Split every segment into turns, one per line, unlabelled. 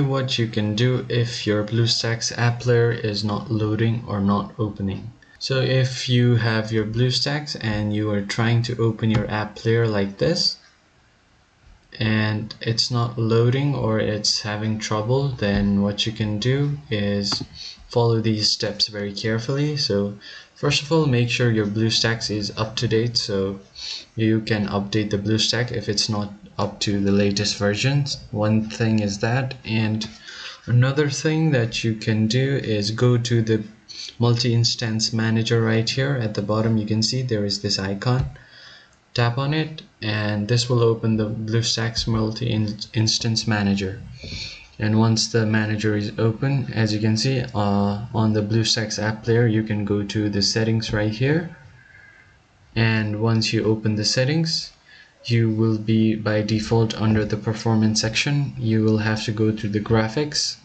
What you can do if your BlueStacks App Player is not loading or not opening. So if you have your BlueStacks and you are trying to open your App Player like this and it's not loading or it's having trouble, then what you can do is follow these steps very carefully. So first of all, make sure your BlueStacks is up to date, so you can update the BlueStack if it's not up to the latest versions. One thing is that, and another thing that you can do is go to the multi-instance manager right here at the bottom. You can see there is this icon. Tap on it and this will open the BlueStacks multi-instance manager. And once the manager is open, as you can see on the BlueStacks App Player, you can go to the settings right here. And once you open the settings, you will be by default under the performance section. You will have to go to the graphics.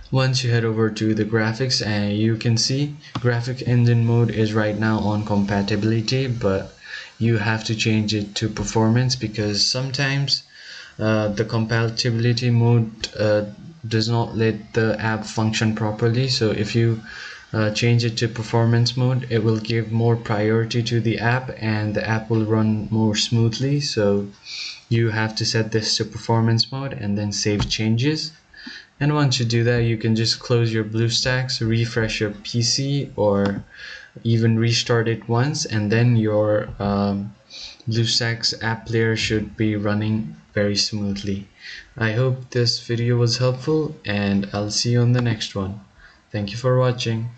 Once you head over to the graphics, and you can see graphic engine mode is right now on compatibility, but you have to change it to performance because sometimes the compatibility mode does not let the app function properly. So if you change it to performance mode, it will give more priority to the app and the app will run more smoothly. So you have to set this to performance mode and then save changes. And once you do that, you can just close your BlueStacks, refresh your PC, or even restart it once, and then your BlueStacks App Player should be running very smoothly. I hope this video was helpful and I'll see you on the next one. Thank you for watching.